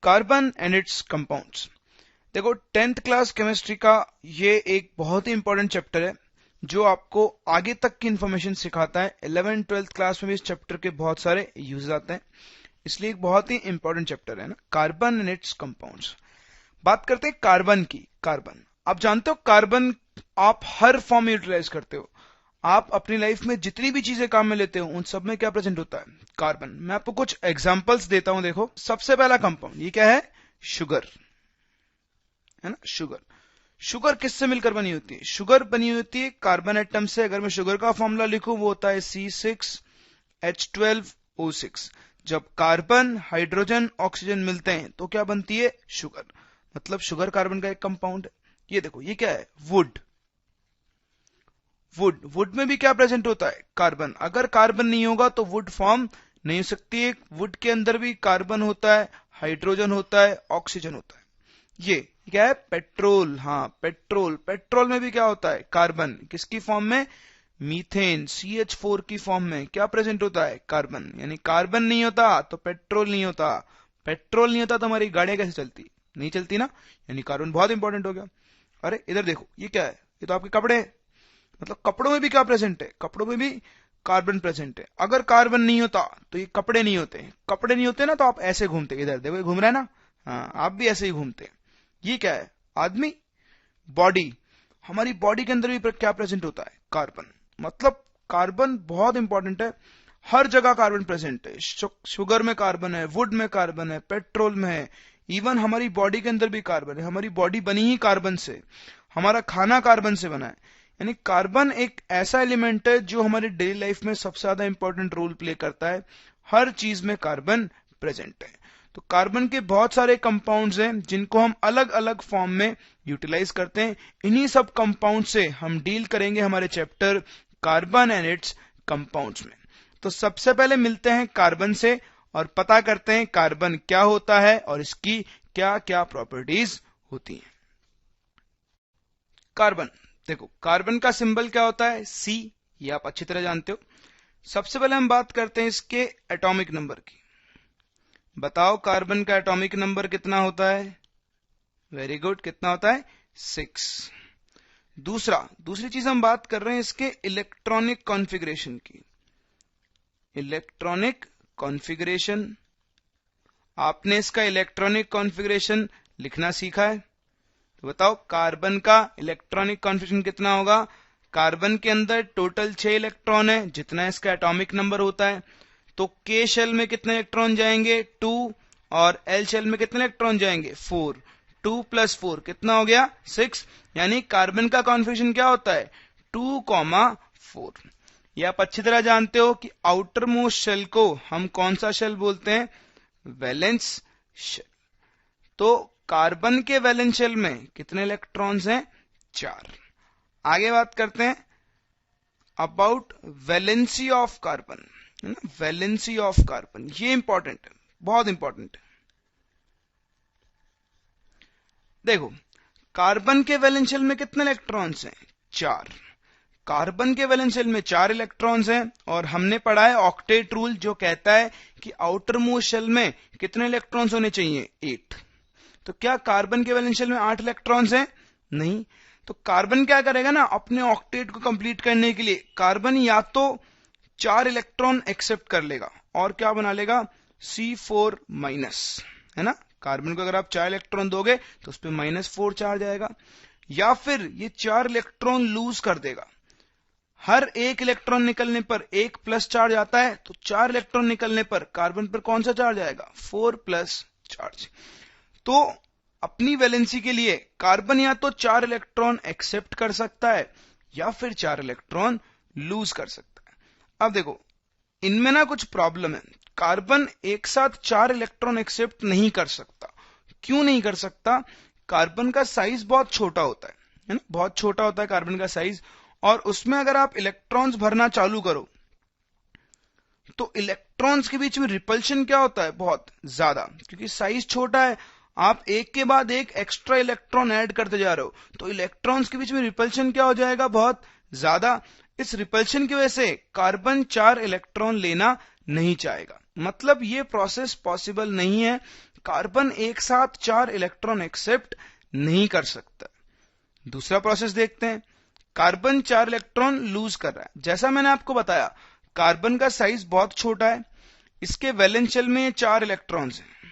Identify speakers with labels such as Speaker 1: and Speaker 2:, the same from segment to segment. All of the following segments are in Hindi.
Speaker 1: Carbon and it's compounds. देखो 10th क्लास केमिस्ट्री का ये एक बहुत ही इंपॉर्टेंट चैप्टर है जो आपको आगे तक की इंफॉर्मेशन सिखाता है। 11th 12th क्लास में भी इस चैप्टर के बहुत सारे यूज आते हैं, इसलिए एक बहुत ही इंपॉर्टेंट चैप्टर है ना, कार्बन एंड इट्स कंपाउंड्स। बात करते हैं कार्बन की। कार्बन आप जानते हो, कार्बन आप हर फॉर्म में यूटिलाइज करते हो। आप अपनी लाइफ में जितनी भी चीजें काम में लेते हो उन सब में क्या प्रेजेंट होता है? कार्बन। मैं आपको कुछ एग्जांपल्स देता हूं। देखो सबसे पहला कंपाउंड ये क्या है? शुगर है ना। शुगर, शुगर किससे मिलकर बनी होती है? शुगर बनी होती है कार्बन एटम से। अगर मैं शुगर का फॉर्मूला लिखूं वो होता है C6H12O6। जब कार्बन हाइड्रोजन ऑक्सीजन मिलते हैं तो क्या बनती है? शुगर। मतलब शुगर कार्बन का एक कंपाउंड है। ये देखो ये क्या है? वुड। वुड में भी क्या प्रेजेंट होता है? कार्बन। अगर कार्बन नहीं होगा तो वुड फॉर्म नहीं हो सकती है। वुड के अंदर भी कार्बन होता है, हाइड्रोजन होता है, ऑक्सीजन होता है। ये क्या है? पेट्रोल। हाँ पेट्रोल। पेट्रोल में भी क्या होता है? कार्बन। किसकी फॉर्म में? मीथेन CH4 की फॉर्म में क्या प्रेजेंट होता है? कार्बन। यानी कार्बन नहीं होता तो पेट्रोल नहीं होता, पेट्रोल नहीं होता तो हमारी गाड़ियां कैसे चलती? नहीं चलती ना। यानी कार्बन बहुत इंपॉर्टेंट हो गया। अरे इधर देखो ये क्या है? ये तो आपके कपड़े है। मतलब कपड़ों में भी क्या प्रेजेंट है? कपड़ों में भी कार्बन प्रेजेंट है। अगर कार्बन नहीं होता तो ये कपड़े नहीं होते। कपड़े नहीं होते ना तो आप ऐसे घूमते। इधर देखो ये घूम रहा है ना। हाँ आप भी ऐसे ही घूमते। ये क्या है? आदमी। बॉडी। हमारी बॉडी के अंदर भी क्या प्रेजेंट होता है? कार्बन। मतलब कार्बन बहुत इंपॉर्टेंट है। हर जगह कार्बन प्रेजेंट है। शुगर में कार्बन है, वुड में कार्बन है, पेट्रोल में है, इवन हमारी बॉडी के अंदर भी कार्बन है। हमारी बॉडी बनी ही कार्बन से, हमारा खाना कार्बन से बना है। यानी कार्बन एक ऐसा एलिमेंट है जो हमारी डेली लाइफ में सबसे ज्यादा इंपॉर्टेंट रोल प्ले करता है। हर चीज में कार्बन प्रेजेंट है। तो कार्बन के बहुत सारे कंपाउंड्स हैं जिनको हम अलग अलग फॉर्म में यूटिलाइज करते हैं। इन्हीं सब कंपाउंड से हम डील करेंगे हमारे chapter carbon and it's compounds में। तो सबसे पहले मिलते हैं कार्बन से और पता करते हैं कार्बन क्या होता है और इसकी क्या क्या प्रॉपर्टीज होती हैं। कार्बन। देखो कार्बन का सिंबल क्या होता है? C। ये आप अच्छी तरह जानते हो। सबसे पहले हम बात करते हैं इसके एटॉमिक नंबर की। बताओ कार्बन का एटॉमिक नंबर कितना होता है? वेरी गुड, कितना होता है? 6। दूसरी चीज हम बात कर रहे हैं इसके इलेक्ट्रॉनिक कॉन्फ़िगरेशन की। इलेक्ट्रॉनिक कॉन्फ़िगरेशन, आपने इसका इलेक्ट्रॉनिक कॉन्फ़िगरेशन लिखना सीखा है। तो बताओ कार्बन का इलेक्ट्रॉनिक कॉन्फ़िगरेशन कितना होगा? कार्बन के अंदर टोटल 6 इलेक्ट्रॉन है जितना इसका एटॉमिक नंबर होता है। तो K शेल में कितने इलेक्ट्रॉन जाएंगे? 2। और L शेल में कितने इलेक्ट्रॉन जाएंगे? 4। 2 + 4 कितना हो गया? 6। यानी कार्बन का कॉन्फ़िगरेशन क्या होता है? 2,4। ये आप अच्छी तरह जानते हो कि आउटर मोस्ट शेल को हम कौन सा शेल बोलते हैं? Valence shell. तो कार्बन के वैलेंस शेल में कितने इलेक्ट्रॉन्स हैं? 4। आगे बात करते हैं अबाउट वैलेंसी ऑफ कार्बन, है ना। वैलेंसी ऑफ कार्बन ये इंपॉर्टेंट है, बहुत इंपॉर्टेंट है। देखो कार्बन के वैलेंस शेल में कितने इलेक्ट्रॉन्स हैं? 4। कार्बन के वैलेंस शेल में 4 इलेक्ट्रॉन्स हैं और हमने पढ़ा है ऑक्टेट रूल जो कहता है कि आउटर मोस्ट शेल में कितने इलेक्ट्रॉन्स होने चाहिए? 8। तो क्या कार्बन के वैलेंस शेल में 8 इलेक्ट्रॉन्स हैं? नहीं। तो कार्बन क्या करेगा ना, अपने ऑक्टेट को कंप्लीट करने के लिए कार्बन या तो 4 इलेक्ट्रॉन एक्सेप्ट कर लेगा और क्या बना लेगा? C4 माइनस, है ना। कार्बन को अगर आप 4 इलेक्ट्रॉन दोगे तो उस पर -4 चार्ज आएगा, या फिर ये 4 इलेक्ट्रॉन लूज कर देगा। हर एक इलेक्ट्रॉन निकलने पर 1 प्लस चार्ज आता है, तो 4 इलेक्ट्रॉन निकलने पर कार्बन पर कौन सा चार्ज आएगा? 4 प्लस चार्ज। तो अपनी वैलेंसी के लिए कार्बन या तो 4 इलेक्ट्रॉन एक्सेप्ट कर सकता है या फिर 4 इलेक्ट्रॉन लूज कर सकता है। अब देखो इनमें ना कुछ प्रॉब्लम है। कार्बन एक साथ 4 इलेक्ट्रॉन एक्सेप्ट नहीं कर सकता। क्यों नहीं कर सकता? कार्बन का साइज बहुत छोटा होता है ना, बहुत छोटा होता है कार्बन का साइज। और उसमें अगर आप इलेक्ट्रॉन्स भरना चालू करो तो इलेक्ट्रॉन्स के बीच में रिपल्शन क्या होता है? बहुत ज्यादा, क्योंकि साइज छोटा है। आप एक के बाद एक एक्स्ट्रा इलेक्ट्रॉन ऐड करते जा रहे हो तो इलेक्ट्रॉन्स के बीच में रिपल्शन क्या हो जाएगा? बहुत ज्यादा। इस रिपल्शन की वजह से कार्बन 4 इलेक्ट्रॉन लेना नहीं चाहेगा। मतलब ये प्रोसेस पॉसिबल नहीं है। कार्बन एक साथ 4 इलेक्ट्रॉन एक्सेप्ट नहीं कर सकता। दूसरा प्रोसेस देखते हैं। कार्बन 4 इलेक्ट्रॉन लूज कर रहा है। जैसा मैंने आपको बताया, कार्बन का साइज बहुत छोटा है, इसके वैलेंस शेल में 4 इलेक्ट्रॉन्स हैं।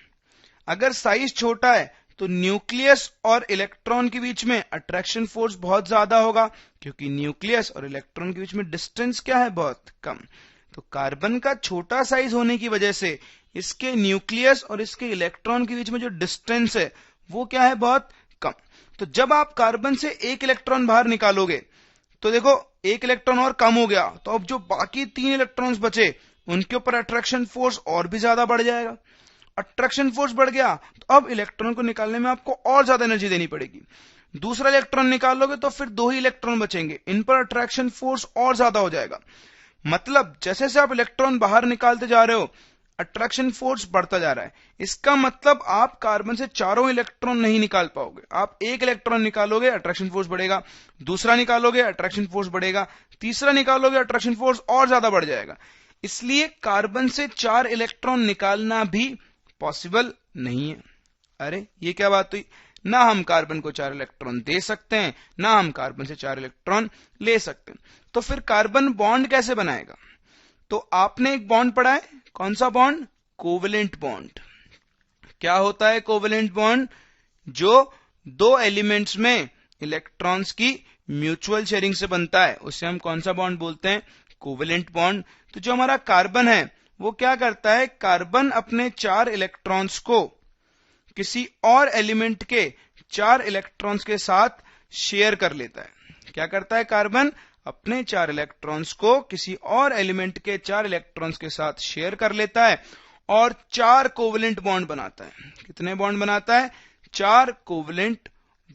Speaker 1: अगर साइज छोटा है तो न्यूक्लियस और इलेक्ट्रॉन के बीच में अट्रैक्शन फोर्स बहुत ज्यादा होगा, क्योंकि न्यूक्लियस और इलेक्ट्रॉन के बीच में डिस्टेंस क्या है, बहुत कम। तो कार्बन का छोटा साइज होने की वजह से इसके न्यूक्लियस और इसके इलेक्ट्रॉन के बीच में जो डिस्टेंस है वो क्या है, बहुत कम। तो जब आप कार्बन से एक इलेक्ट्रॉन बाहर निकालोगे तो देखो एक इलेक्ट्रॉन और कम हो गया, तो अब जो बाकी 3 इलेक्ट्रॉन्स बचे उनके ऊपर अट्रैक्शन फोर्स और भी ज्यादा बढ़ जाएगा। अट्रैक्शन फोर्स बढ़ गया तो अब इलेक्ट्रॉन को निकालने में आपको और ज्यादा एनर्जी देनी पड़ेगी। दूसरा इलेक्ट्रॉन निकालोगे तो फिर 2 ही इलेक्ट्रॉन बचेंगे, इन पर अट्रैक्शन फोर्स और ज्यादा हो जाएगा। मतलब जैसे जैसे आप इलेक्ट्रॉन बाहर निकालते जा रहे हो अट्रैक्शन फोर्स बढ़ता जा रहा है। इसका मतलब आप कार्बन से चारों इलेक्ट्रॉन नहीं निकाल पाओगे। आप एक इलेक्ट्रॉन निकालोगे अट्रैक्शन फोर्स बढ़ेगा, दूसरा निकालोगे अट्रैक्शन फोर्स बढ़ेगा, तीसरा निकालोगे अट्रैक्शन फोर्स और ज्यादा बढ़ जाएगा। इसलिए कार्बन से 4 इलेक्ट्रॉन निकालना भी पॉसिबल नहीं है। अरे ये क्या बात हुई, ना हम कार्बन को 4 इलेक्ट्रॉन दे सकते हैं, ना हम कार्बन से 4 इलेक्ट्रॉन ले सकते हैं। तो फिर कार्बन बॉन्ड कैसे बनाएगा? तो आपने एक बॉन्ड पढ़ा है, कौन सा बॉन्ड? Covalent bond. क्या होता है कोवेलेंट बॉन्ड? जो 2 एलिमेंट्स में इलेक्ट्रॉन्स की म्यूचुअल शेयरिंग से बनता है, उसे हम कौन सा बॉन्ड बोलते हैं? Covalent bond. तो जो हमारा कार्बन है वो क्या करता है, कार्बन अपने 4 इलेक्ट्रॉन्स को किसी और एलिमेंट के 4 इलेक्ट्रॉन्स के साथ शेयर कर लेता है। क्या करता है कार्बन? अपने 4 इलेक्ट्रॉन्स को किसी और एलिमेंट के 4 इलेक्ट्रॉन्स के साथ शेयर कर लेता है और 4 कोवेलेंट बॉन्ड बनाता है। कितने बॉन्ड बनाता है? 4 कोवेलेंट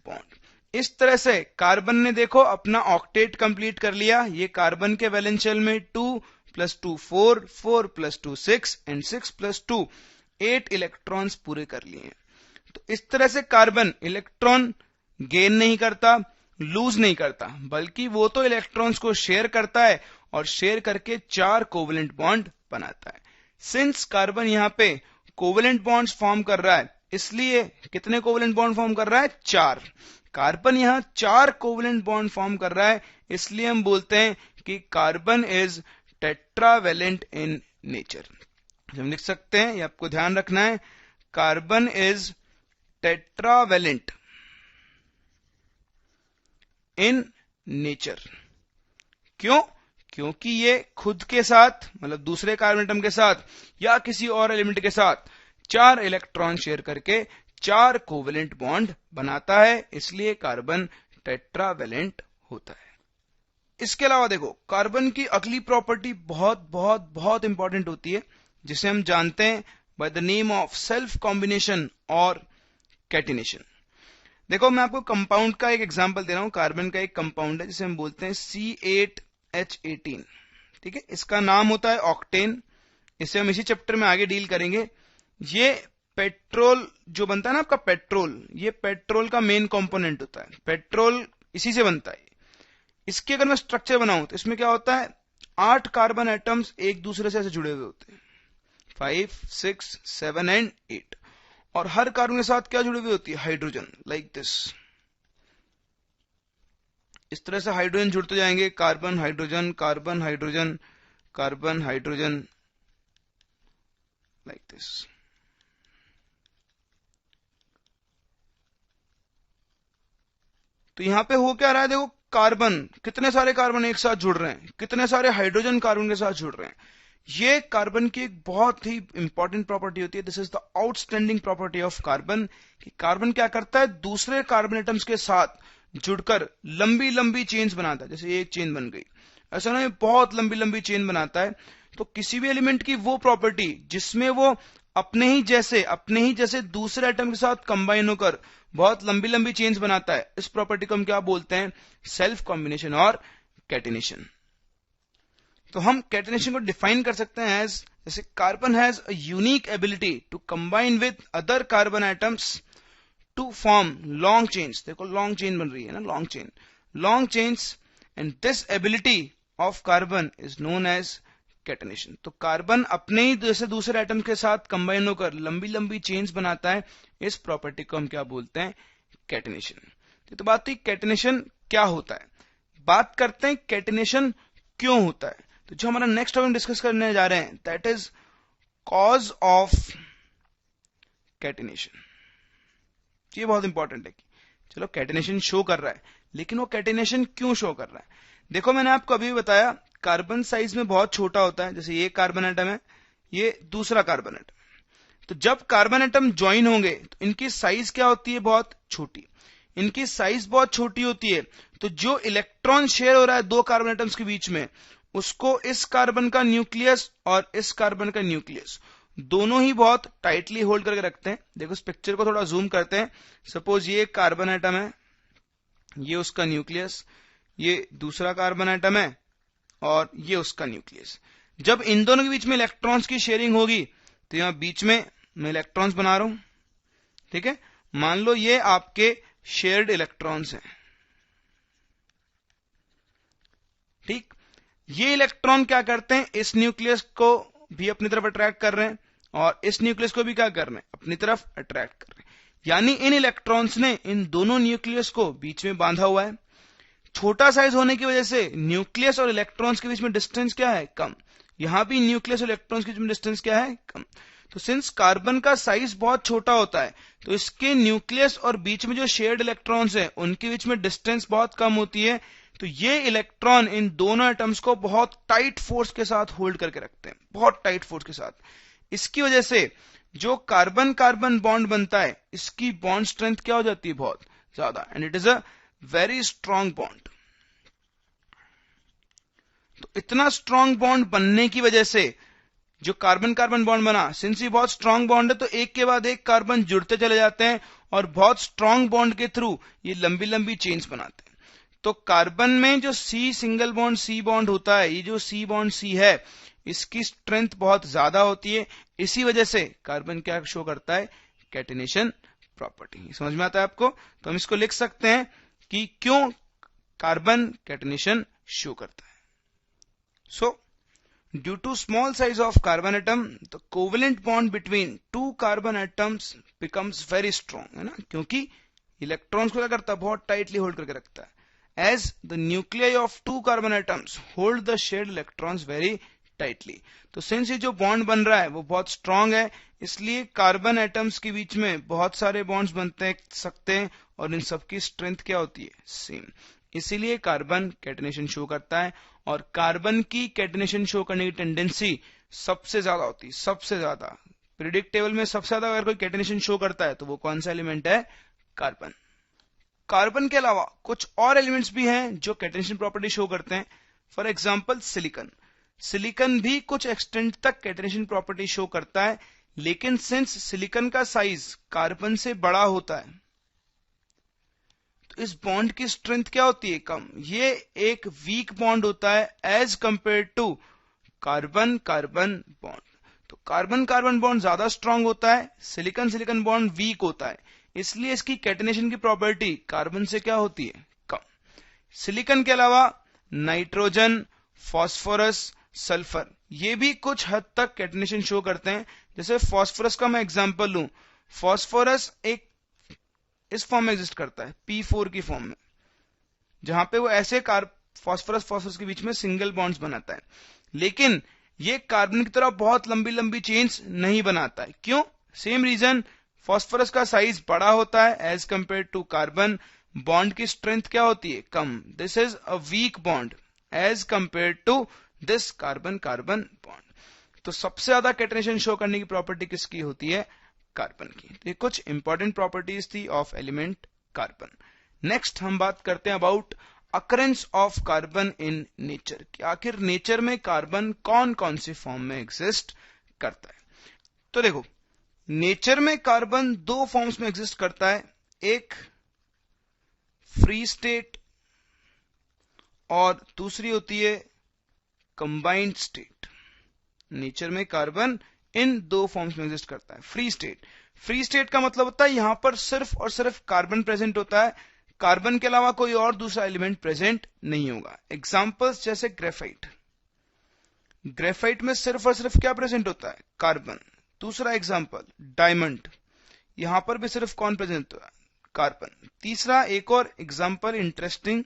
Speaker 1: बॉन्ड। इस तरह से कार्बन ने देखो अपना ऑक्टेट कंप्लीट कर लिया। ये कार्बन के वैलेंस शेल में 2 + 2 4, 4 + 2 6 एंड 6 + 2 8 इलेक्ट्रॉन्स पूरे कर लिए। तो इस तरह से कार्बन इलेक्ट्रॉन गेन नहीं करता, लूज नहीं करता, बल्कि वो तो इलेक्ट्रॉन्स को शेयर करता है और शेयर करके 4 कोवेलेंट बॉन्ड बनाता है। सिंस कार्बन यहाँ पे कोवेलेंट बॉन्ड्स फॉर्म कर रहा है, इसलिए कितने कोवेलेंट बॉन्ड फॉर्म कर रहा है? 4। कार्बन यहाँ 4 कोवेलेंट बॉन्ड फॉर्म कर रहा है, इसलिए हम बोलते हैं कि carbon is tetravalent in nature. हम लिख सकते हैं, ये आपको ध्यान रखना है, carbon is tetravalent in nature. क्यों? क्योंकि ये खुद के साथ, मतलब दूसरे कार्बन एटम के साथ या किसी और एलिमेंट के साथ 4 इलेक्ट्रॉन शेयर करके 4 कोवेलेंट बॉन्ड बनाता है, इसलिए कार्बन टेट्रावेलेंट होता है। इसके अलावा देखो कार्बन की अगली प्रॉपर्टी बहुत बहुत बहुत इंपॉर्टेंट होती है, जिसे हम जानते हैं by the name of self combination और कैटिनेशन। देखो मैं आपको कंपाउंड का एक एग्जांपल दे रहा हूं। कार्बन का एक कंपाउंड है जिसे हम बोलते हैं C8H18। ठीक है, इसका नाम होता है ऑक्टेन। इसे हम इसी चैप्टर में आगे डील करेंगे। ये पेट्रोल जो बनता है ना आपका पेट्रोल, ये पेट्रोल का मेन कंपोनेंट होता है। पेट्रोल इसी से बनता है। इसके अगर मैं स्ट्रक्चर बनाऊं तो इसमें क्या होता है, 8 कार्बन एटम्स एक दूसरे से ऐसे जुड़े हुए होते हैं, 5, 6, 7 एंड 8। और हर कार्बन के साथ क्या जुड़ी हुई होती है? Hydrogen, like this. इस तरह से हाइड्रोजन जुड़ते जाएंगे, carbon hydrogen, carbon hydrogen, carbon hydrogen, like this. तो यहां पे हो क्या रहा है, देखो कार्बन, कितने सारे कार्बन एक साथ जुड़ रहे हैं, कितने सारे हाइड्रोजन कार्बन के साथ जुड़ रहे हैं। ये कार्बन की एक बहुत ही इंपॉर्टेंट प्रॉपर्टी होती है। This is the outstanding property of carbon कि कार्बन क्या करता है, दूसरे कार्बन एटम्स के साथ जुड़कर लंबी लंबी चेन्स बनाता है। जैसे एक चेन बन गई, ऐसा ना, बहुत लंबी लंबी चेन बनाता है। तो किसी भी एलिमेंट की वो प्रॉपर्टी जिसमें वो अपने ही जैसे दूसरे एटम के साथ कंबाइन होकर बहुत लंबी लंबी चेन्स बनाता है, इस प्रॉपर्टी को हम क्या बोलते हैं? सेल्फ कॉम्बिनेशन और कैटिनेशन। तो हम कैटिनेशन को डिफाइन कर सकते हैं एज, जैसे carbon has a unique ability to combine with other carbon atoms to form long chains. देखो लॉन्ग चेन बन रही है ना, long chains, and this ability of carbon is known as catenation. तो कार्बन अपने ही जैसे दूसरे एटम के साथ कंबाइन होकर लंबी लंबी चेन्स बनाता है, इस प्रॉपर्टी को हम क्या बोलते हैं, कैटेनेशन। तो बात थी कैटेनेशन क्या होता है। बात करते हैं कैटेनेशन क्यों होता है। तो जो हमारा नेक्स्ट टॉपिक डिस्कस करने जा रहे हैं that is cause of catenation. ये बहुत इंपॉर्टेंट है कि चलो कैटेनेशन शो कर रहा है, लेकिन वो कैटेनेशन क्यों शो कर रहा है। देखो मैंने आपको अभी बताया कार्बन साइज में बहुत छोटा होता है, जैसे ये कार्बन एटम है, ये दूसरा कार्बन एटम है। तो जब कार्बन एटम ज्वाइन होंगे तो इनकी साइज क्या होती है, बहुत छोटी। इनकी साइज बहुत छोटी होती है, तो जो इलेक्ट्रॉन शेयर हो रहा है दो कार्बन एटम्स के बीच में, उसको इस कार्बन का न्यूक्लियस और इस कार्बन का न्यूक्लियस दोनों ही बहुत टाइटली होल्ड करके रखते हैं। देखो इस पिक्चर को थोड़ा जूम करते हैं। सपोज ये कार्बन एटम है, ये उसका न्यूक्लियस, ये दूसरा कार्बन एटम है और ये उसका न्यूक्लियस। जब इन दोनों के बीच में इलेक्ट्रॉन्स की शेयरिंग होगी तो यहां बीच में मैं इलेक्ट्रॉन्स बना रहा हूं, ठीक है। मान लो ये आपके शेयर्ड इलेक्ट्रॉन्स हैं, ठीक। ये इलेक्ट्रॉन क्या करते हैं, इस न्यूक्लियस को भी अपनी तरफ अट्रैक्ट कर रहे हैं और इस न्यूक्लियस को भी क्या कर रहे हैं, अपनी तरफ अट्रैक्ट कर रहे हैं। यानी इन इलेक्ट्रॉन्स ने इन दोनों न्यूक्लियस को बीच में बांधा हुआ है। छोटा साइज होने की वजह से न्यूक्लियस और इलेक्ट्रॉन्स के बीच में डिस्टेंस क्या है, कम। यहां भी न्यूक्लियस और इलेक्ट्रॉन्स के बीच में डिस्टेंस क्या है, कम। तो सिंस कार्बन का साइज बहुत छोटा होता है तो इसके न्यूक्लियस और बीच में जो शेयर्ड इलेक्ट्रॉन्स है उनके बीच में डिस्टेंस बहुत कम होती है। तो ये इलेक्ट्रॉन इन दोनों एटम्स को बहुत टाइट फोर्स के साथ होल्ड करके रखते हैं, बहुत टाइट फोर्स के साथ। इसकी वजह से जो कार्बन कार्बन बॉन्ड बनता है इसकी बॉन्ड स्ट्रेंथ क्या हो जाती है, बहुत ज्यादा, and it is a very strong bond. तो इतना स्ट्रॉन्ग बॉन्ड बनने की वजह से जो कार्बन कार्बन बॉन्ड बना, सिंस ये बहुत स्ट्रॉन्ग बॉन्ड है तो एक के बाद एक कार्बन जुड़ते चले जाते हैं और बहुत स्ट्रॉन्ग बॉन्ड के थ्रू ये लंबी लंबी चेन्स बनाते हैं। तो कार्बन में जो C single bond C bond होता है, ये जो सी बॉन्ड सी है इसकी स्ट्रेंथ बहुत ज्यादा होती है। इसी वजह से कार्बन क्या शो करता है, कैटेनेशन प्रॉपर्टी। समझ में आता है आपको। तो हम इसको लिख सकते हैं कि क्यों कार्बन कैटेनेशन शो करता है। So, due to small size of carbon atom, the covalent bond between two carbon atoms becomes very strong, है ना, क्योंकि इलेक्ट्रॉन्स को क्या करता है, बहुत टाइटली होल्ड करके रखता है। As the nuclei of two carbon atoms hold the shared electrons very tightly, तो सिंस ये जो बॉन्ड बन रहा है वो बहुत स्ट्रांग है, इसलिए कार्बन एटम्स के बीच में बहुत सारे बॉन्ड्स बनते सकते हैं और इन सबकी स्ट्रेंथ क्या होती है, सेम। इसीलिए कार्बन कैटेनेशन शो करता है और कार्बन की कैटेनेशन शो करने की टेंडेंसी सबसे ज्यादा होती है, सबसे ज्यादा। पीरियोडिक टेबल में सबसे ज्यादा अगर कोई कैटेनेशन शो करता है तो वो कौन सा एलिमेंट है, कार्बन। कार्बन के अलावा कुछ और एलिमेंट्स भी हैं जो कैटेनेशन प्रॉपर्टी शो करते हैं। For example silicon. सिलिकॉन भी कुछ एक्सटेंट तक कैटेनेशन प्रॉपर्टी शो करता है, लेकिन सिंस सिलिकॉन का साइज कार्बन से बड़ा होता है इस बॉन्ड की स्ट्रेंथ क्या होती है, कम। ये एक वीक बॉन्ड होता है as compare to carbon carbon bond. तो कार्बन कार्बन बॉन्ड ज्यादा स्ट्रांग होता है, सिलिकॉन सिलिकॉन बॉन्ड वीक होता है, इसलिए इसकी कैटेनेशन की प्रॉपर्टी कार्बन से क्या होती है, कम। सिलिकॉन के अलावा नाइट्रोजन, फॉस्फोरस, सल्फर ये भी कुछ हद तक कैटेनेशन शो करते हैं। जैसे फॉस्फोरस का मैं एग्जांपल लूं, फॉस्फोरस एक इस फॉर्म में एग्जिस्ट करता है, P4 की फॉर्म में, जहां पे वो ऐसे फॉस्फोरस फॉस्फोरस के बीच में सिंगल बॉन्ड्स बनाता है, लेकिन ये कार्बन की तरह बहुत लंबी लंबी चेन्स नहीं बनाता है। क्यों, सेम रीजन, फॉस्फोरस का साइज बड़ा होता है as compare to carbon, bond की स्ट्रेंथ क्या होती है, कम। This is a weak bond as compare to this carbon carbon bond. तो सबसे ज्यादा कैटेनेशन शो करने की प्रॉपर्टी किसकी होती है, कार्बन की। ये कुछ इंपॉर्टेंट प्रॉपर्टीज थी ऑफ एलिमेंट कार्बन। नेक्स्ट हम बात करते हैं about occurrence of carbon in nature, कि आखिर नेचर में कार्बन कौन कौन से फॉर्म में एग्जिस्ट करता है। तो देखो नेचर में कार्बन दो फॉर्म्स में एग्जिस्ट करता है, एक फ्री स्टेट और दूसरी होती है कंबाइंड स्टेट। नेचर में कार्बन इन दो फॉर्म्स में एग्जिस्ट करता है। फ्री स्टेट का मतलब होता है यहां पर सिर्फ और सिर्फ कार्बन प्रेजेंट होता है, कार्बन के अलावा कोई और दूसरा एलिमेंट प्रेजेंट नहीं होगा। एग्जांपल्स जैसे ग्रेफाइट। ग्रेफाइट में सिर्फ और सिर्फ क्या प्रेजेंट होता है? कार्बन। दूसरा एग्जांपल डायमंड, यहां पर भी सिर्फ कौन प्रेजेंट होता है? कार्बन। तीसरा एक और एग्जांपल इंटरेस्टिंग,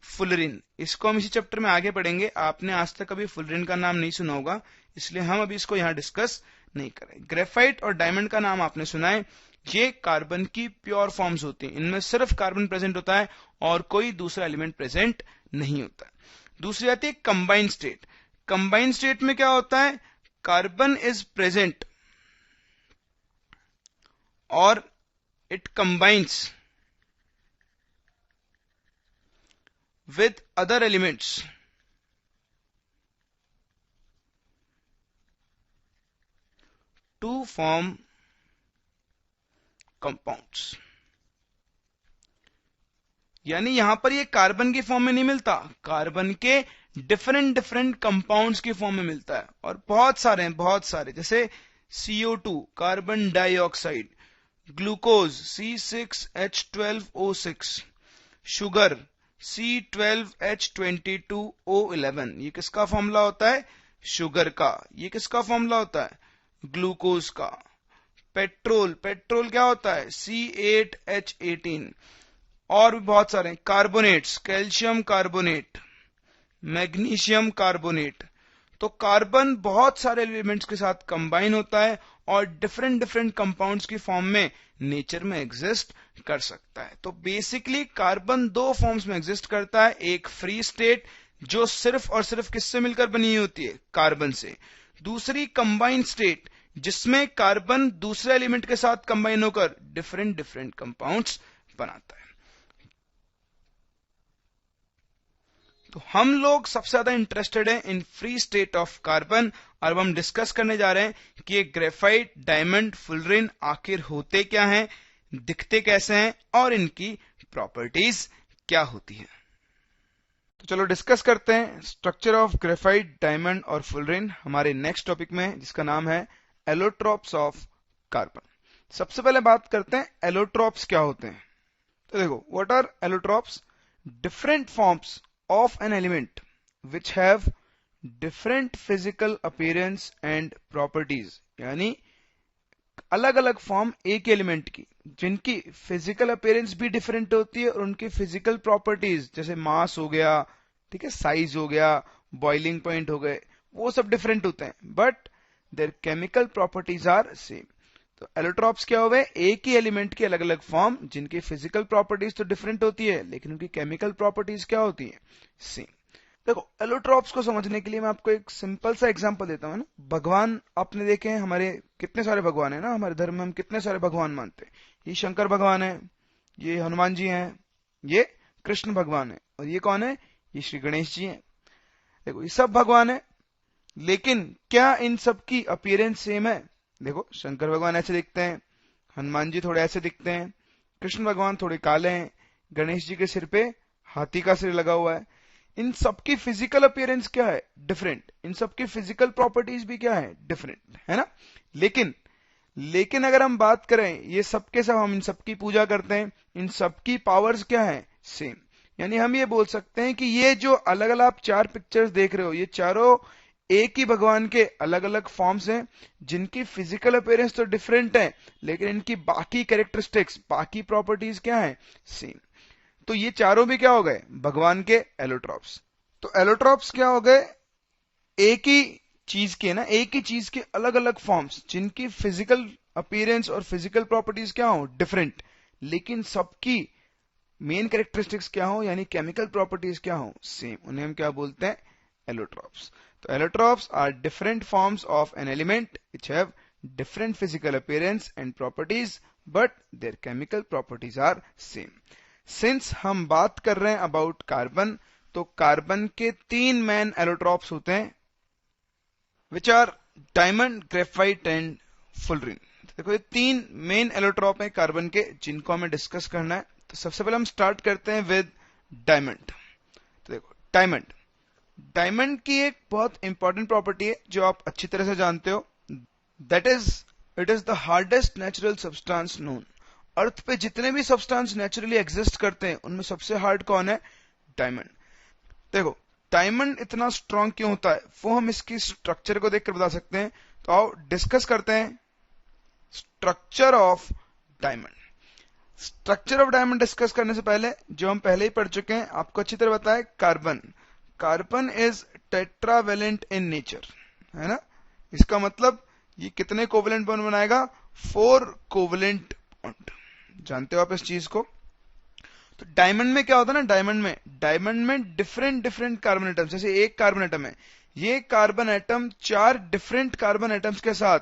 Speaker 1: फुलरिन। इसको हम इसी चैप्टर में आगे पढ़ेंगे। आपने आज तक कभी फुलरिन का नाम नहीं सुना होगा, इसलिए हम अभी इसको यहां डिस्कस नहीं करें। ग्रेफाइट और डायमंड का नाम आपने सुना है, ये कार्बन की प्योर फॉर्म्स होती हैं। इनमें सिर्फ कार्बन प्रेजेंट होता है और कोई दूसरा एलिमेंट प्रेजेंट नहीं होता। दूसरी आती है कंबाइंड स्टेट। कंबाइंड स्टेट में क्या होता है? कार्बन इज प्रेजेंट और it combines with other elements to form compounds। यानी यहां पर ये कार्बन की फॉर्म में नहीं मिलता, कार्बन के डिफरेंट कंपाउंड्स की फॉर्म में मिलता है। और बहुत सारे हैं, बहुत सारे, जैसे CO2 carbon dioxide, glucose C6H12O6, sugar C12H22O11। ये किसका फॉर्मूला होता है? शुगर का। ये किसका फॉर्मूला होता है? ग्लूकोज का। पेट्रोल, पेट्रोल क्या होता है? C8H18। और भी बहुत सारे carbonates, calcium carbonate, magnesium carbonate. तो कार्बन बहुत सारे एलिमेंट्स के साथ कंबाइन होता है और डिफरेंट कंपाउंड्स की फॉर्म में नेचर में एग्जिस्ट कर सकता है। तो बेसिकली कार्बन दो फॉर्म्स में एग्जिस्ट करता है, एक फ्री स्टेट जो सिर्फ और सिर्फ किससे मिलकर बनी होती है? कार्बन से। दूसरी कंबाइंड स्टेट जिसमें कार्बन दूसरे एलिमेंट के साथ कंबाइन होकर डिफरेंट कंपाउंड्स बनाता है। तो हम लोग सबसे ज्यादा इंटरेस्टेड हैं in free state of carbon, और अब हम डिस्कस करने जा रहे हैं कि ये ग्रेफाइट, डायमंड, फुलरिन आखिर होते क्या हैं, दिखते कैसे हैं और इनकी प्रॉपर्टीज क्या होती है। तो चलो डिस्कस करते हैं स्ट्रक्चर ऑफ ग्रेफाइट, डायमंड और फुलरिन हमारे नेक्स्ट टॉपिक में, जिसका नाम है एलोट्रोप्स ऑफ कार्बन। सबसे पहले बात करते हैं एलोट्रोप्स क्या होते हैं। तो देखो, what are allotropes? Different forms of an element which have different physical appearance and properties। यानी अलग अलग फॉर्म एक एलिमेंट की जिनकी फिजिकल अपीयरेंस भी डिफरेंट होती है और उनकी फिजिकल प्रॉपर्टीज, जैसे मास हो गया, ठीक है, साइज हो गया, बॉइलिंग पॉइंट हो गए, वो सब डिफरेंट होते हैं, but their chemical properties are same. तो एलोट्रोप्स क्या हुए? एक ही एलिमेंट की अलग अलग फॉर्म जिनकी फिजिकल प्रॉपर्टीज तो डिफरेंट होती है लेकिन उनकी केमिकल प्रॉपर्टीज क्या होती है? सेम। देखो, एलोट्रोप्स को समझने के लिए मैं आपको एक सिंपल सा एग्जांपल देता हूं ना। भगवान आपने देखे हैं, हमारे कितने सारे भगवान है ना, हमारे धर्म में हम कितने सारे भगवान मानते हैं। ये शंकर भगवान है, ये हनुमान जी हैं, ये कृष्ण भगवान है, और ये कौन है? ये श्री गणेश जी हैं। देखो, ये सब भगवान है, लेकिन क्या इन सब की अपीयरेंस सेम है? देखो, शंकर भगवान ऐसे दिखते हैं, हनुमान जी थोड़े ऐसे दिखते हैं, कृष्ण भगवान थोड़े काले हैं, गणेश जी के सिर पे हाथी का सिर लगा हुआ है। इन सबकी फिजिकल अपीयरेंस क्या है? डिफरेंट। इन सबकी फिजिकल प्रॉपर्टीज भी क्या है? डिफरेंट, है ना। लेकिन अगर हम बात करें, ये सबके सब हम इन सबकी पूजा करते हैं, इन सबकी पावर्स क्या है? सेम। यानी हम ये बोल सकते हैं कि ये जो अलग अलग आप चार पिक्चर्स देख रहे हो, ये चारों एक ही भगवान के अलग अलग फॉर्म्स हैं जिनकी फिजिकल अपीयरेंस तो डिफरेंट है लेकिन इनकी बाकी कैरेक्टरिस्टिक्स, बाकी प्रॉपर्टीज क्या है? सेम। तो ये चारों भी क्या हो गए? भगवान के एलोट्रोप्स। तो एलोट्रोप्स क्या हो गए? एक ही चीज के ना, एक ही चीज के अलग अलग फॉर्म्स जिनकी फिजिकल अपीयरेंस और फिजिकल प्रॉपर्टीज क्या हो? डिफरेंट, लेकिन सबकी मेन कैरेक्टरिस्टिक्स क्या हो, यानी केमिकल प्रॉपर्टीज क्या हो? सेम। उन्हें हम क्या बोलते हैं? एलोट्रोप्स। तो allotropes are different forms of an element which have different physical appearance and properties but their chemical properties are same। Since हम बात कर रहे हैं अबाउट कार्बन, तो कार्बन के तीन मेन एलोट्रोप्स होते हैं which are diamond, graphite and fullerene. देखो, ये तीन मेन एलोट्रोप हैं कार्बन के जिनको हमें डिस्कस करना है। तो सबसे पहले हम स्टार्ट करते हैं विद डायमंड। तो देखो, डायमंड की एक बहुत इंपॉर्टेंट प्रॉपर्टी है जो आप अच्छी तरह से जानते हो, that is it is the hardest natural substance known. Earth पे जितने भी सब्सटेंस नेचुरली एग्जिस्ट करते हैं उनमें सबसे हार्ड कौन है? डायमंड। देखो, डायमंड इतना स्ट्रांग क्यों होता है वो हम इसकी स्ट्रक्चर को देखकर बता सकते हैं। तो आओ डिस्कस करते हैं structure of diamond. Structure of diamond discuss करने से पहले जो हम पहले ही पढ़ चुके हैं, आपको अच्छी तरह बताया, carbon. Carbon is tetravalent in nature, है ना। इसका मतलब ये कितने कोवेलेंट बॉन्ड बनाएगा? 4 कोवेलेंट बॉन्ड। जानते हो आप इस चीज को। तो डायमंड में क्या होता है ना, डायमंड में डिफरेंट डिफरेंट कार्बन एटम्स, जैसे एक कार्बन एटम है, ये carbon atom 4 different carbon atoms के साथ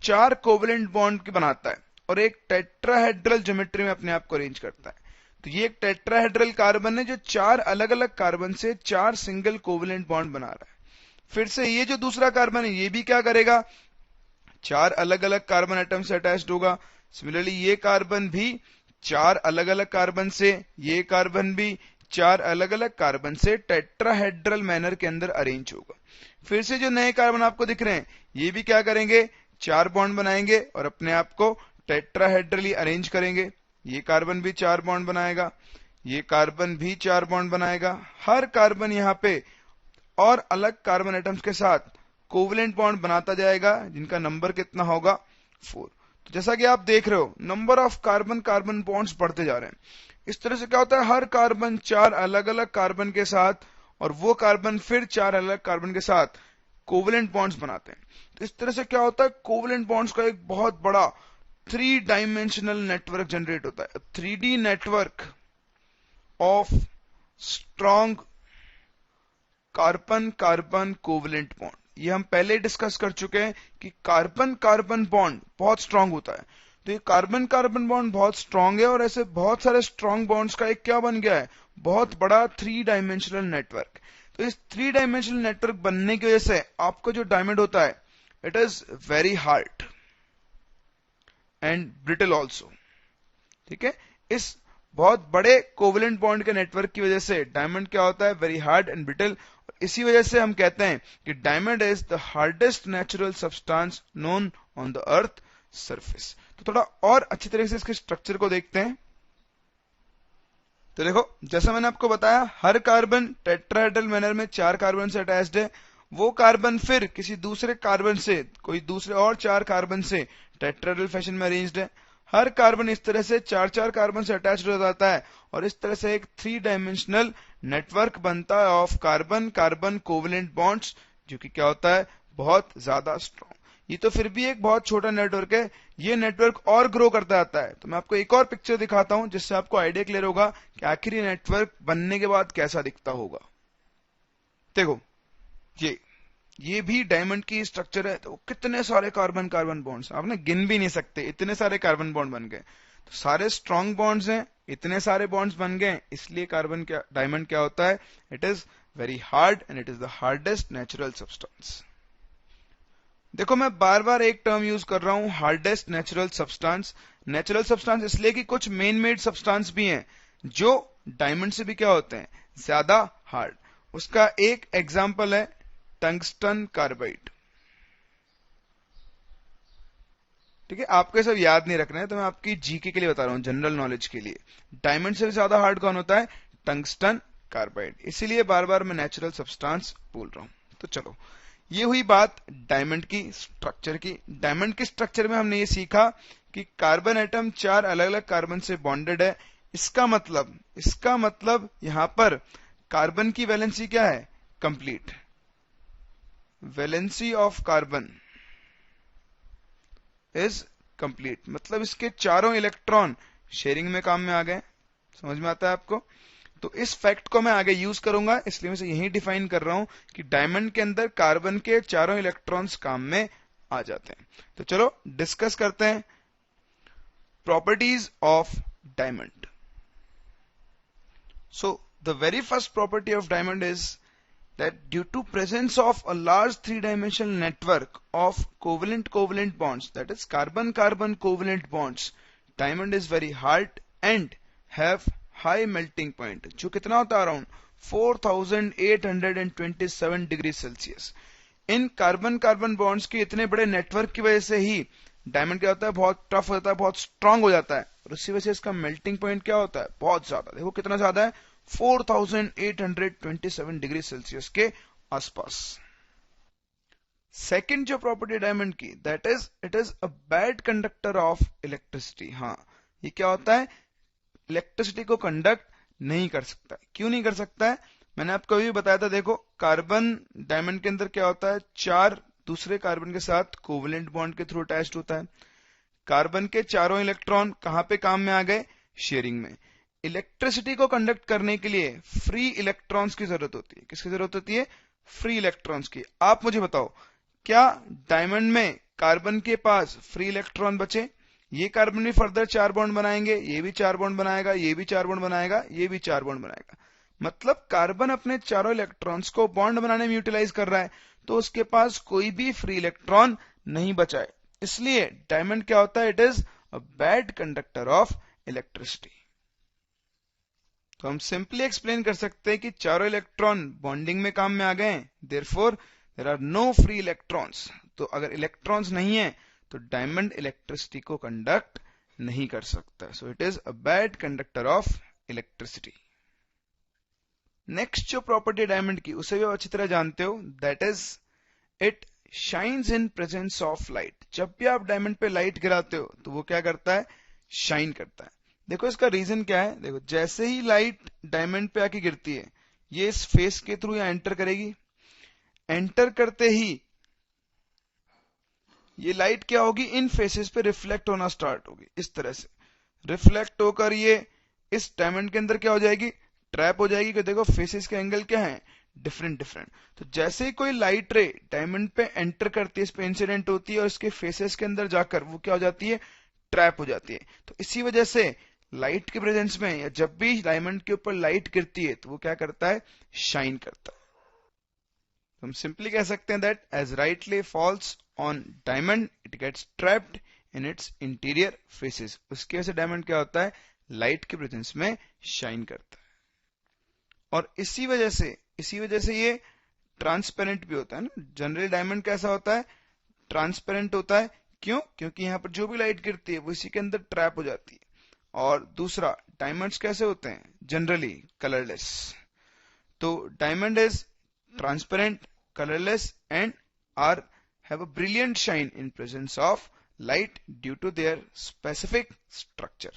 Speaker 1: 4 कोवेलेंट बॉन्ड बनाता है और एक टेट्राहेड्रल ज्योमेट्री में अपने आप को अरेंज करता है। तो ये एक टेट्राहेड्रल कार्बन है जो 4 अलग अलग कार्बन से 4 सिंगल कोवेलेंट बॉन्ड बना रहा है। फिर से ये जो दूसरा कार्बन है ये भी क्या करेगा? 4 अलग अलग कार्बन एटम से अटैच्ड होगा। सिमिलरली ये कार्बन भी 4 अलग अलग कार्बन से, ये कार्बन भी 4 अलग अलग कार्बन से टेट्राहेड्रल मैनर के अंदर अरेंज होगा। फिर से जो नए कार्बन आपको दिख रहे हैं ये भी क्या करेंगे? 4 बॉन्ड बनाएंगे और अपने आप को टेट्राहेड्रली अरेंज करेंगे। ये कार्बन भी 4 बॉन्ड बनाएगा, ये कार्बन भी 4 बॉन्ड बनाएगा। हर कार्बन यहाँ पे और अलग कार्बन एटम्स के साथ कोवेलेंट बॉन्ड बनाता जाएगा, जिनका नंबर कितना होगा? 4। तो जैसा कि आप देख रहे हो नंबर ऑफ कार्बन बॉन्ड्स बढ़ते जा रहे हैं। इस तरह से क्या होता है, हर कार्बन 4 अलग अलग कार्बन के साथ और वो कार्बन फिर 4 अलग कार्बन के साथ कोवेलेंट बॉन्ड्स बनाते हैं। तो इस तरह से क्या होता है, कोवेलेंट बॉन्ड्स का एक बहुत बड़ा 3 डायमेंशनल नेटवर्क जनरेट होता है। 3D network of strong carbon carbon covalent bond. ये हम पहले डिस्कस कर चुके हैं कि कार्बन कार्बन बॉन्ड बहुत स्ट्रांग होता है। तो ये कार्बन कार्बन बॉन्ड बहुत स्ट्रांग है और ऐसे बहुत सारे स्ट्रांग बॉन्ड्स का एक क्या बन गया है? बहुत बड़ा 3 डायमेंशनल नेटवर्क। तो इस 3 डायमेंशनल नेटवर्क बनने की वजह से आपको जो डायमंड होता है it is very hard and brittle also. ठीक है, इस बहुत बड़े कोवेलेंट बॉन्ड के नेटवर्क की वजह से डायमंड क्या होता है? Very hard and brittle. इसी वजह से हम कहते हैं कि diamond is the hardest natural substance known on the earth surface. तो थोड़ा और अच्छी तरीके से इसके स्ट्रक्चर को देखते हैं। तो देखो, जैसा मैंने आपको बताया, हर कार्बन टेट्राहेड्रल मैनर में 4 कार्बन से अटैच्ड है। वो कार्बन फिर किसी दूसरे कार्बन से, कोई दूसरे और 4 कार्बन से टेट्राहेड्रल फैशन में अरेंज्ड है। हर कार्बन इस तरह से 4-4 कार्बन से अटैच्ड हो जाता है और इस तरह से एक 3 डायमेंशनल नेटवर्क बनता है of carbon carbon covalent bonds, जो कि क्या होता है? बहुत ज्यादा स्ट्रॉन्ग। ये तो फिर भी एक बहुत छोटा नेटवर्क है, ये नेटवर्क और ग्रो करता जाता है। तो मैं आपको एक और पिक्चर दिखाता हूं जिससे आपको आइडिया क्लियर होगा कि आखिर ये नेटवर्क बनने के बाद कैसा दिखता होगा। देखो, ये भी डायमंड की स्ट्रक्चर है। तो कितने सारे कार्बन कार्बन बॉन्ड्स, आपने गिन भी नहीं सकते, इतने सारे कार्बन बॉन्ड बन गए। तो सारे स्ट्रॉन्ग बॉन्ड्स हैं, इतने सारे बॉन्ड्स बन गए, इसलिए कार्बन क्या, डायमंड क्या होता है? It is very hard and it is the hardest natural substance. देखो, मैं बार बार एक टर्म यूज कर रहा हूं, hardest natural substance. Natural substance इसलिए कि कुछ मेन मेड सब्सटेंस भी हैं जो डायमंड से भी क्या होते हैं? ज्यादा हार्ड। उसका एक एग्जाम्पल है टंगस्टन कार्बाइड। ठीक है, आपको सब याद नहीं रखना है, तो मैं आपकी जीके के लिए बता रहा हूं, जनरल नॉलेज के लिए। डायमंड से ज्यादा हार्ड कौन होता है? Tungsten carbide. इसीलिए बार बार मैं नेचुरल सब्सटेंस बोल रहा हूं। तो चलो, ये हुई बात डायमंड की स्ट्रक्चर की। डायमंड के स्ट्रक्चर में हमने ये सीखा कि कार्बन एटम 4 अलग अलग कार्बन से बॉन्डेड है। इसका मतलब यहां पर कार्बन की वैलेंसी क्या है? Complete. Valency of carbon is complete, मतलब इसके चारों इलेक्ट्रॉन शेयरिंग में काम में आ गए। समझ में आता है आपको? तो इस फैक्ट को मैं आगे यूज करूंगा, इसलिए मैं यही डिफाइन कर रहा हूं कि डायमंड के अंदर कार्बन के चारों इलेक्ट्रॉन्स काम में आ जाते हैं। तो चलो डिस्कस करते हैं properties of diamond. So the very first property of diamond is that due to presence of a large 3-dimensional network of covalent bonds, that is carbon carbon covalent bonds, diamond is very hard and have high melting point, जो कितना होता है? Around 4827 degree Celsius. इन कार्बन कार्बन बॉन्ड्स के इतने बड़े नेटवर्क की वजह से ही डायमंड क्या होता है? बहुत टफ हो जाता है, बहुत स्ट्रांग हो जाता है, और उसी वजह से इसका मेल्टिंग पॉइंट क्या होता है? बहुत ज्यादा। देखो कितना ज्यादा है, 4827 डिग्री सेल्सियस के आसपास। सेकंड जो प्रॉपर्टी डायमंड की, that is it is a bad conductor of electricity. हाँ, ये क्या होता है, इलेक्ट्रिसिटी को कंडक्ट नहीं कर सकता। क्यों नहीं कर सकता है, मैंने आपको अभी बताया था। देखो, कार्बन डायमंड के अंदर क्या होता है, 4 दूसरे कार्बन के साथ कोवेलेंट बॉन्ड के थ्रू अटैच्ड होता है। कार्बन के चारों इलेक्ट्रॉन कहां पे काम में आ गए, शेयरिंग में। इलेक्ट्रिसिटी को कंडक्ट करने के लिए फ्री इलेक्ट्रॉन्स की जरूरत होती है। किसकी जरूरत होती है, फ्री इलेक्ट्रॉन्स की। आप मुझे बताओ, क्या डायमंड में कार्बन के पास फ्री इलेक्ट्रॉन बचे? ये कार्बन भी फर्दर 4 बॉन्ड बनाएंगे, ये भी 4 बॉन्ड बनाएगा, ये भी 4 बॉन्ड बनाएगा, ये भी 4 बॉन्ड बनाएगा। मतलब कार्बन अपने चारों इलेक्ट्रॉन्स को बॉन्ड बनाने में यूटिलाइज कर रहा है, तो उसके पास कोई भी फ्री इलेक्ट्रॉन नहीं बचा है। इसलिए डायमंड क्या होता है, it is a bad conductor of electricity. तो हम सिंपली एक्सप्लेन कर सकते हैं कि चारों इलेक्ट्रॉन बॉन्डिंग में काम में आ गए हैं, therefore there are no free electrons. तो अगर इलेक्ट्रॉन्स नहीं है तो डायमंड इलेक्ट्रिसिटी को कंडक्ट नहीं कर सकता। So it is a bad conductor of electricity. Next जो प्रॉपर्टी डायमंड की, उसे भी अच्छी तरह जानते हो, that is it shines in presence of light. जब भी आप डायमंड पे लाइट गिराते हो तो वो क्या करता है, शाइन करता है। देखो इसका रीजन क्या है, देखो जैसे ही लाइट डायमंड पे आके गिरती है, ये इस फेस के थ्रू यहां एंटर करेगी। एंटर करते ही ये लाइट क्या होगी, इन फेसेस पे रिफ्लेक्ट होना स्टार्ट होगी। इस तरह से रिफ्लेक्ट होकर ये इस डायमंड के अंदर क्या हो जाएगी, ट्रैप हो जाएगी। कि देखो फेसेस के एंगल क्या है, डिफरेंट डिफरेंट। तो जैसे ही कोई लाइट रे डायमंड पे एंटर करती है, इस पे इंसिडेंट होती है और इसके फेसेस के अंदर जाकर वो क्या हो जाती है, ट्रैप हो जाती है। तो इसी वजह से लाइट के प्रेजेंस में या जब भी डायमंड के ऊपर लाइट गिरती है तो वो क्या करता है, शाइन करता है। हम सिंपली कह सकते हैं that as light ray falls on diamond it gets trapped in its interior faces. उसकी वजह से डायमंड क्या होता है, लाइट के प्रेजेंस में शाइन करता है। और इसी वजह से ये ट्रांसपेरेंट भी होता है ना। जनरली डायमंड कैसा होता है, ट्रांसपेरेंट होता है। क्यों, क्योंकि यहाँ पर जो भी लाइट गिरती है वो इसी के अंदर ट्रैप हो जाती है। और दूसरा, डायमंड्स कैसे होते हैं, जनरली कलरलेस। तो diamond is transparent, colorless and are have a brilliant shine in presence of light due to their specific structure.